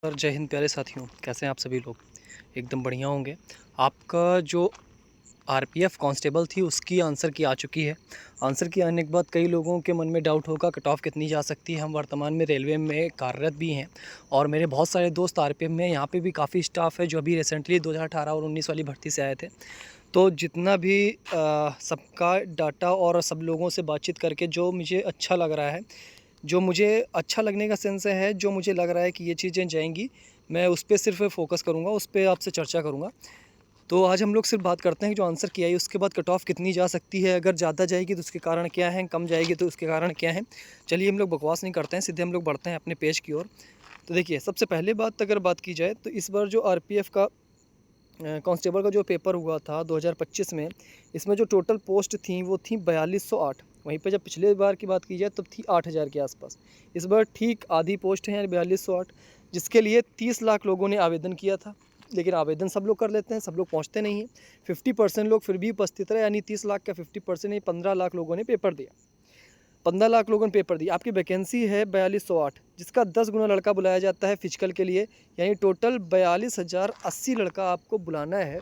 और जय हिंद प्यारे साथियों, कैसे हैं आप सभी लोग। एकदम बढ़िया होंगे। आपका जो आरपीएफ कांस्टेबल थी उसकी आंसर की आ चुकी है। आंसर की आने के बाद कई लोगों के मन में डाउट होगा कट ऑफ कितनी जा सकती है। हम वर्तमान में रेलवे में कार्यरत भी हैं और मेरे बहुत सारे दोस्त आरपीएफ में, यहाँ पे भी काफ़ी स्टाफ है जो अभी रिसेंटली 2018 और 19 वाली भर्ती से आए थे। तो जितना भी सबका डाटा और सब लोगों से बातचीत करके जो मुझे अच्छा लग रहा है, जो मुझे अच्छा लगने का सेंस है, जो मुझे लग रहा है कि ये चीज़ें जाएंगी, मैं उस पर सिर्फ फोकस करूँगा, उस पर आपसे चर्चा करूँगा। तो आज हम लोग सिर्फ बात करते हैं कि जो आंसर किया है उसके बाद कट ऑफ कितनी जा सकती है, अगर ज़्यादा जाएगी तो उसके कारण क्या है, कम जाएगी तो उसके कारण क्या है। चलिए हम लोग बकवास नहीं करते हैं, सीधे हम लोग बढ़ते हैं अपने पेज की ओर। तो देखिए, सबसे पहले बात अगर बात की जाए तो इस बार जो आरपीएफ का कांस्टेबल का जो पेपर हुआ था 2025 में, इसमें जो टोटल पोस्ट थी वो थी 4208। वहीं पे जब पिछले बार की बात की जाए तब थी 8000 के आसपास। इस बार ठीक आधी पोस्ट है, यानी 4208, जिसके लिए 30 लाख लोगों ने आवेदन किया था। लेकिन आवेदन सब लोग कर लेते हैं, सब लोग पहुंचते नहीं हैं। 50% लोग फिर भी उपस्थित रहे, यानी 30 लाख का 50% नहीं, 15 लाख लोगों ने पेपर दिया। 15 लाख लोगों ने पेपर दिया। आपकी वैकेंसी है 4208, जिसका 10 गुना लड़का बुलाया जाता है फिजिकल के लिए, यानी टोटल 42,080 लड़का आपको बुलाना है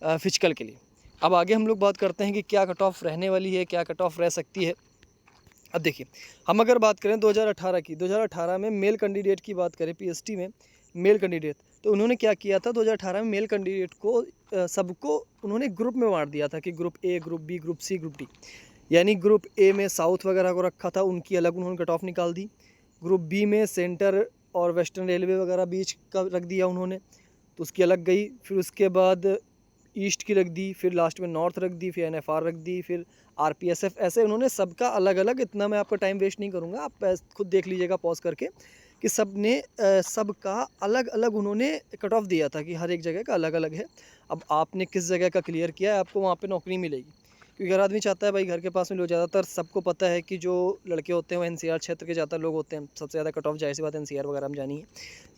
फिजिकल के लिए। अब आगे हम लोग बात करते हैं कि क्या कट ऑफ रहने वाली है, क्या कट ऑफ रह सकती है। अब देखिए, हम अगर बात करें 2018 की, 2018 में मेल कैंडिडेट की बात करें, पीएसटी में मेल कैंडिडेट, तो उन्होंने क्या किया था 2018 में मेल कैंडिडेट को सबको उन्होंने ग्रुप में बांट दिया था कि group A, group B, group C, group D. यानी ग्रुप ए में साउथ वगैरह को रखा था, उनकी अलग उन्होंने कट ऑफ निकाल दी। ग्रुप बी में सेंटर और वेस्टर्न रेलवे वगैरह बीच का रख दिया उन्होंने, तो उसकी अलग गई। फिर उसके बाद ईस्ट की रख दी, फिर लास्ट में नॉर्थ रख दी, फिर एनएफआर रख दी, फिर आरपीएसएफ। ऐसे उन्होंने सबका अलग अलग, इतना मैं आपका टाइम वेस्ट नहीं करूँगा, आप खुद देख लीजिएगा पॉज करके कि सब ने सबका अलग अलग उन्होंने कट ऑफ दिया था कि हर एक जगह का अलग अलग है। अब आपने किस जगह का क्लियर किया है, आपको वहाँ पे नौकरी मिलेगी। क्योंकि हर आदमी चाहता है भाई घर के पास में लोग, ज़्यादातर सबको पता है कि जो लड़के होते हैं वो एनसीआर क्षेत्र के ज़्यादा लोग होते हैं। सबसे ज़्यादा कट ऑफ जाहिर सी बात एनसीआर वगैरह में जानी है।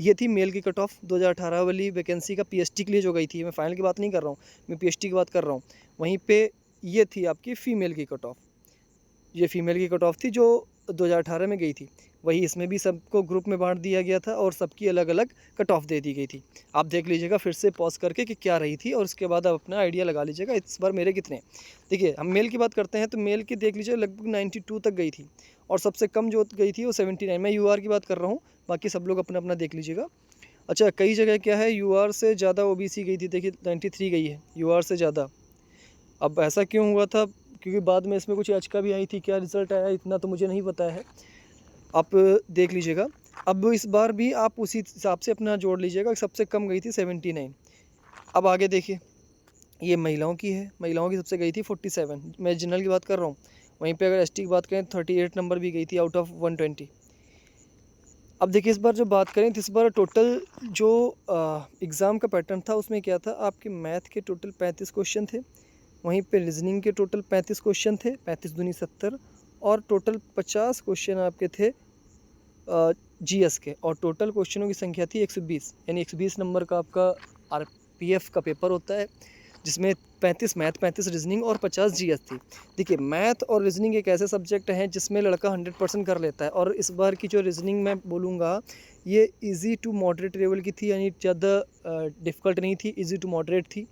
ये थी मेल की कट ऑफ 2018 वाली वैकेंसी का पीएसटी के लिए जो गई थी। मैं फाइनल की बात नहीं कर रहा हूँ, मैं पीएसटी की बात कर रहा हूँ। वहीं पे ये थी आपकी फ़ीमेल की कट ऑफ। ये फीमेल की कट ऑफ थी जो 2018 में गई थी। वही इसमें भी सबको ग्रुप में बांट दिया गया था और सबकी अलग अलग कट ऑफ दे दी गई थी। आप देख लीजिएगा फिर से पॉज करके कि क्या रही थी, और उसके बाद आप अपना आइडिया लगा लीजिएगा इस बार मेरे कितने। देखिए, हम मेल की बात करते हैं तो मेल की देख लीजिए लगभग 92 तक गई थी, और सबसे कम जो गई थी वो 79। मैं यूआर की बात कर रहा हूँ, बाकी सब लोग अपना अपना देख लीजिएगा। अच्छा, कई जगह क्या है यूआर से ज़्यादा ओबीसी गई थी। देखिए 93 गई है यूआर से ज़्यादा। अब ऐसा क्यों हुआ था, क्योंकि बाद में इसमें कुछ याचिका भी आई थी, क्या रिज़ल्ट आया इतना तो मुझे नहीं पता है, आप देख लीजिएगा। अब इस बार भी आप उसी हिसाब से अपना जोड़ लीजिएगा, सबसे कम गई थी 79। अब आगे देखिए, ये महिलाओं की है, महिलाओं की सबसे गई थी 47। मैं जनरल की बात कर रहा हूँ। वहीं पे अगर एसटी की बात करें 38 नंबर भी गई थी आउट ऑफ 120। अब देखिए, इस बार जो बात करें तो इस बार टोटल जो एग्ज़ाम का पैटर्न था उसमें क्या था, आपके मैथ के टोटल 35 क्वेश्चन थे। वहीं पे रीजनिंग के टोटल 35 क्वेश्चन थे, 35 दूनी 70, और टोटल 50 क्वेश्चन आपके थे जीएस के, और टोटल क्वेश्चनों की संख्या थी 120। यानी 120 नंबर का आपका आरपीएफ का पेपर होता है, जिसमें 35 मैथ, 35 रीजनिंग और 50 जीएस थी। देखिए, मैथ और रीजनिंग एक ऐसे सब्जेक्ट हैं जिसमें लड़का 100% कर लेता है, और इस बार की जो रीजनिंग मैं बोलूँगा ये इजी टू मॉडरेट लेवल की थी, यानी ज़्यादा डिफ़िकल्ट नहीं थी, इजी टू मॉडरेट थी।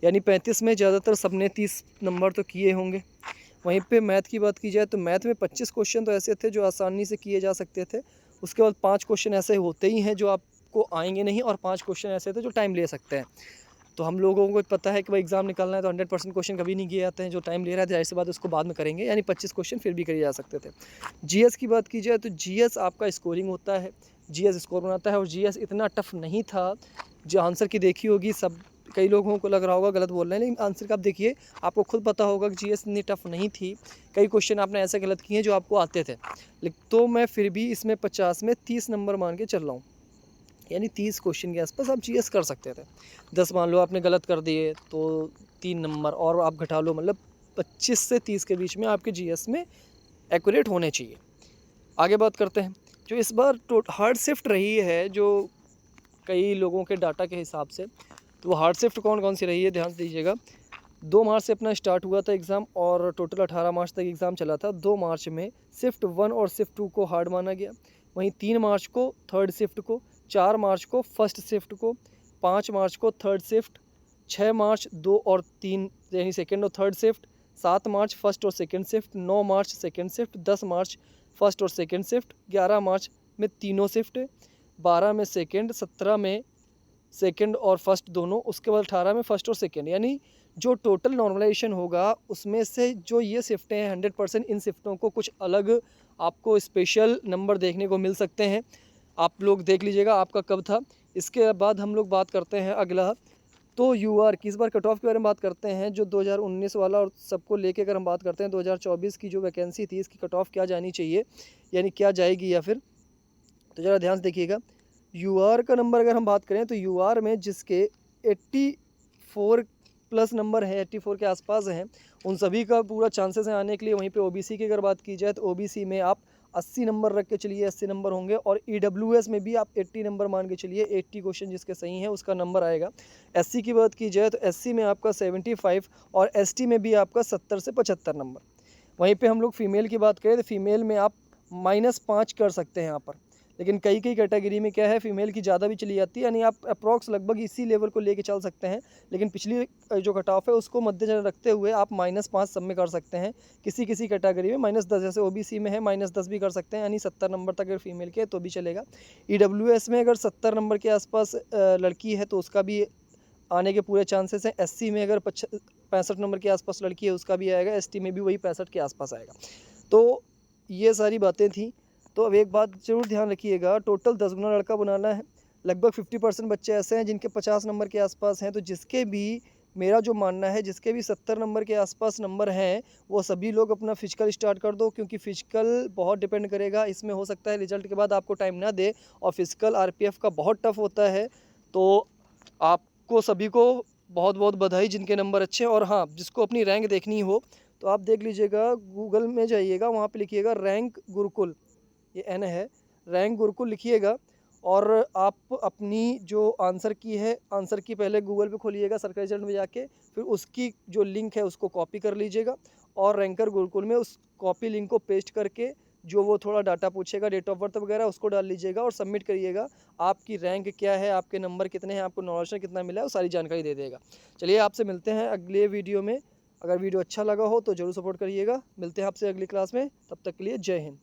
यानी 35 में ज़्यादातर सबने 30 नंबर तो किए होंगे। वहीं पे मैथ की बात की जाए तो मैथ में 25 क्वेश्चन तो ऐसे थे जो आसानी से किए जा सकते थे। उसके बाद 5 क्वेश्चन ऐसे होते ही हैं जो आपको आएंगे नहीं, और 5 क्वेश्चन ऐसे थे जो टाइम ले सकते हैं। तो हम लोगों को पता है कि भाई एग्ज़ाम निकालना है तो 100% क्वेश्चन कभी नहीं किए जाते हैं। जो टाइम ले रहा है जाहिर सी बात उसको बाद में करेंगे, यानी 25 क्वेश्चन फिर भी करे जा सकते थे। जीएस की बात की जाए तो जीएस आपका स्कोरिंग होता है, जीएस स्कोर बनाता है, और जीएस इतना टफ नहीं था। जो आंसर की देखी होगी सब, कई लोगों को लग रहा होगा गलत बोल रहे हैं, लेकिन आंसर का आप देखिए, आपको खुद पता होगा कि जीएस इतनी टफ नहीं थी। कई क्वेश्चन आपने ऐसे गलत किए हैं जो आपको आते थे, लेकिन तो मैं फिर भी इसमें 50 में 30 नंबर मान के चल रहा हूँ। यानी 30 क्वेश्चन के आसपास आप जीएस कर सकते थे। 10 मान लो आपने गलत कर दिए तो 3 नंबर और आप घटा लो, मतलब 25 से 30 के बीच में आपके जीएस में एक्यूरेट होने चाहिए। आगे बात करते हैं, जो इस बार हार्ड शिफ्ट रही है जो कई लोगों के डाटा के हिसाब से, तो वो हार्ड शिफ्ट कौन कौन सी रही है ध्यान से दीजिएगा। 2 मार्च से अपना स्टार्ट हुआ था एग्ज़ाम, और टोटल 18 मार्च तक एग्ज़ाम चला था। 2 मार्च में शिफ्ट 1 और शिफ्ट 2 को हार्ड माना गया। वहीं 3 मार्च को थर्ड शिफ्ट को, 4 मार्च को फर्स्ट शिफ्ट को, 5 मार्च को थर्ड शिफ्ट, 6 मार्च 2 और 3 यानी सेकेंड और थर्ड शिफ्ट, 7 मार्च फर्स्ट और second shift, 9 March second shift, 10 March first और सेकेंड शिफ्ट, 11 मार्च में तीनों शिफ्ट, 12 में सेकेंड, 17 में सेकेंड और फर्स्ट दोनों, उसके बाद 18 में फर्स्ट और सेकेंड। यानी जो टोटल नॉर्मलाइजेशन होगा उसमें से जो ये शिफ्टें हैं 100% इन शिफ्टों को कुछ अलग आपको स्पेशल नंबर देखने को मिल सकते हैं। आप लोग देख लीजिएगा आपका कब था। इसके बाद हम लोग बात करते हैं अगला, तो यूआर की इस बार कट ऑफ के बारे में बात करते हैं। जो 2019 वाला और सबको लेके अगर हम बात करते हैं 2024 की जो वैकेंसी थी इसकी कट ऑफ क्या जानी चाहिए, यानी क्या जाएगी या फिर, तो ज़रा ध्यान से देखिएगा। यूआर का नंबर अगर हम बात करें तो यूआर में जिसके 84 प्लस नंबर है, 84 के आसपास हैं, उन सभी का पूरा चांसेस है आने के लिए। वहीं पे ओबीसी की अगर बात की जाए तो ओबीसी में आप 80 नंबर रख के चलिए, 80 नंबर होंगे। और ईडब्ल्यूएस में भी आप 80 नंबर मान के चलिए, 80 क्वेश्चन जिसके सही हैं उसका नंबर आएगा। एससी की बात की जाए तो एससी में आपका 75 और एसटी में भी आपका 70 से 75 नंबर। वहीं पे हम लोग फीमेल की बात करें तो फीमेल में आप -5 कर सकते हैं यहाँ पर, लेकिन कई कई कैटेगरी में क्या है फीमेल की ज़्यादा भी चली जाती है, यानी आप अप्रॉक्स लगभग इसी लेवल को लेके चल सकते हैं। लेकिन पिछली जो कट ऑफ है उसको मद्देनजर रखते हुए आप -5 सब में कर सकते हैं। किसी किसी कैटेगरी में -10, जैसे ओबीसी में है -10 भी कर सकते हैं, यानी 70 नंबर तक अगर फीमेल के तो भी चलेगा। ईडब्ल्यूएस में अगर 70 नंबर के आसपास लड़की है तो उसका भी आने के पूरे चांसेस हैं। एससी में अगर 65 नंबर के आसपास लड़की है उसका भी आएगा, एसटी में भी वही 65 के आसपास आएगा। तो ये सारी बातें थी। तो अब एक बात ज़रूर ध्यान रखिएगा, टोटल 10 गुना लड़का बनाना है। लगभग 50% बच्चे ऐसे हैं जिनके 50 नंबर के आसपास हैं, तो जिसके भी, मेरा जो मानना है, जिसके भी 70 नंबर के आसपास नंबर हैं वो सभी लोग अपना फिजिकल स्टार्ट कर दो, क्योंकि फिजिकल बहुत डिपेंड करेगा। इसमें हो सकता है रिजल्ट के बाद आपको टाइम ना दे, और फिजिकल आरपीएफ का बहुत टफ होता है। तो आपको सभी को बहुत बहुत बधाई जिनके नंबर अच्छे हैं। और हाँ, जिसको अपनी रैंक देखनी हो तो आप देख लीजिएगा, गूगल में जाइएगा, वहाँ पे लिखिएगा रैंक गुरुकुल, ये एन है, रैंक गुरुकुल लिखिएगा। और आप अपनी जो आंसर की है, आंसर की पहले गूगल पे खोलिएगा सर्च रिजल्ट में जाके, फिर उसकी जो लिंक है उसको कॉपी कर लीजिएगा, और रैंकर गुरुकुल में उस कॉपी लिंक को पेस्ट करके जो वो थोड़ा डाटा पूछेगा, डेट ऑफ बर्थ वगैरह, उसको डाल लीजिएगा और सबमिट करिएगा। आपकी रैंक क्या है, आपके नंबर कितने हैं, आपको नॉलेज कितना मिला है, वो सारी जानकारी दे देगा। चलिए, आपसे मिलते हैं अगले वीडियो में। अगर वीडियो अच्छा लगा हो तो ज़रूर सपोर्ट करिएगा। मिलते हैं आपसे अगली क्लास में, तब तक के लिए जय हिंद।